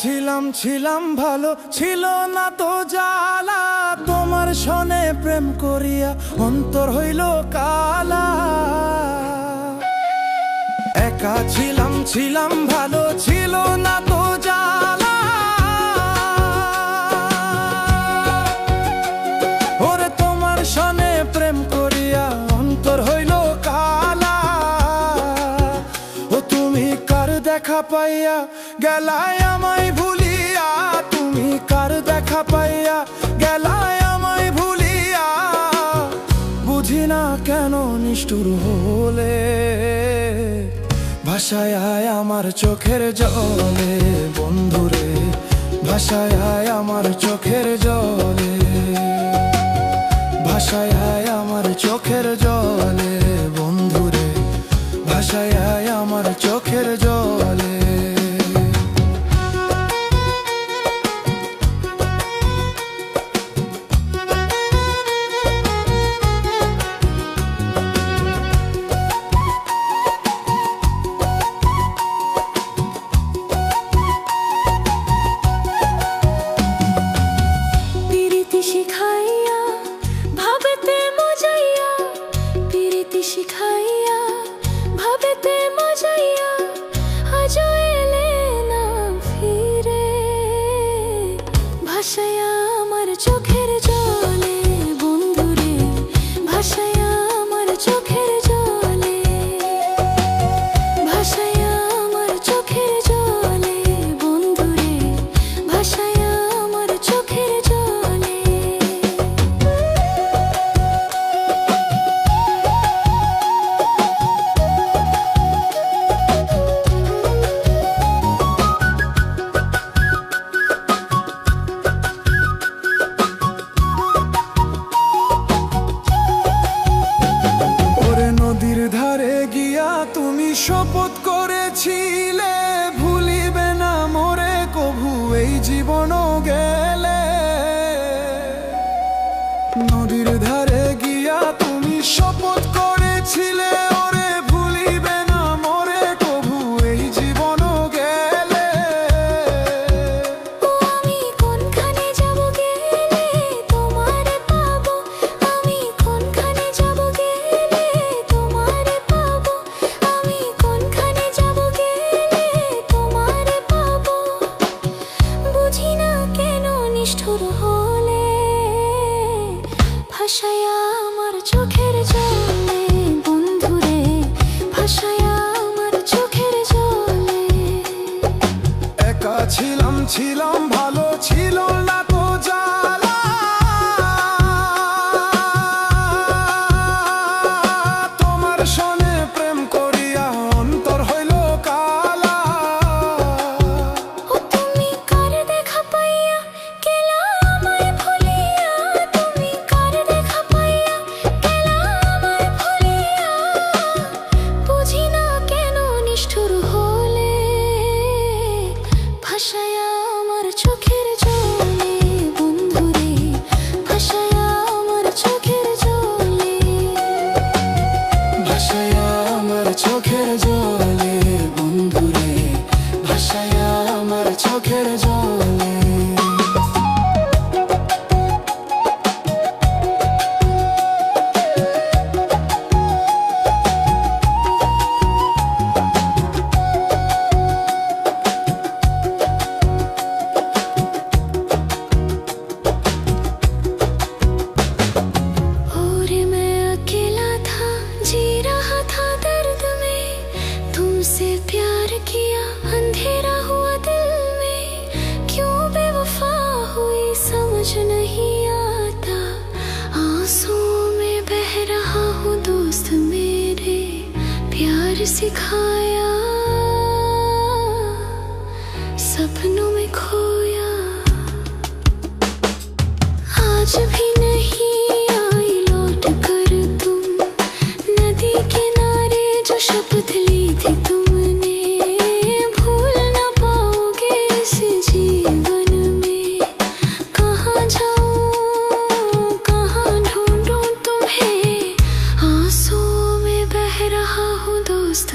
ছিলাম ছিলাম ভালো, ছিল না তো জ্বালা। তোমার সনে প্রেম করিয়া অন্তর হইল কালা। একা ছিলাম ছিলাম ভালো, ছিল না তো জ্বালা। ওরে তোমার সনে প্রেম করিয়া অন্তর হইল কালা। ও তুমি কার দেখা পাইয়া গেলায় আমায় ভুলিয়া, তুমি কার দেখা পাইয়া গেলায় আমায় ভুলিয়া। বুঝি না কেন নিষ্ঠুর হলে, ভাষায় আয় আমার চোখের জলে বন্ধুরে, ভাষায় আয় আমার চোখের জলে, ভাষায় আয় আমার চোখের জলে বন্ধুরে, ভাষায় আয় আমার চোখের জলে। শিখাইয়া ভাবেতে মজাইয়া আজ এলে না ফিরে। ভাষায়া আমার চোখের জলে বন্ধুরে, ভাষায়া আমার চোখের জলে, ভাষায়া আমার চোখের জলে বন্ধুরে, ভাষায়া আমার চোখের জলে। তুমি শপথ করেছিলে ভুলিবে না মোরে কভু এই জীবনও গেলে। নদীর ধারে গিয়া তুমি শপথ করেছিলে ওরে ভুলিবে না মোরে কভু এই জীবনও গেলে। আমি কোনখানে যাব গেলে তোমারে পাবো, আমি কোনখানে যাব গেলে তোমারে পাবো, আমি কোনখানে যাব গেলে তোমারে পাবো। বুঝি না কেন নিষ্ঠুর হলে, ভাষায়া আমার চোখের জলে বন্ধুরে, ভাষায়া আমার চোখের জলে। একা ছিলাম ছিলাম ভালো, ছিল না তো জ্বালা। তোমার সনে প্রেম করিয়া অন্তর হইল কালা। ও তুমি কার দেখা পাইয়া গেলা আমায় ভুলিয়া, তুমি কার দেখা পাইয়া গেলা আমায় ভুলিয়া। বুঝি না কেন নিষ্ঠুর হলে, ভাষায়া আমার চোখের জলে বন্ধুরে, ভাষায়া আমার চোখের জলে, ভাষায়া আমার চোখের জলে বন্ধুরে, ভাষায়া আমার চোখের জলে। और मैं अकेला था जी रहा था दर्द में, तुमसे प्यार किया अंधेरा हुआ दिल में। क्यों बेवफा हुई समझ नहीं आता, आंसुओं में बह रहा हूँ दोस्त मेरे, प्यार सिखाया सपनों में खोया। आज भी नहीं आई लौट कर तुम, नदी किनारे जो शपथ ली थी तुमने, भूल ना पाओगे इस जीवन में। कहाँ जाऊँ कहाँ ढूंढूं तुम्हें, आंसुओं में बह रहा हूँ दोस्त।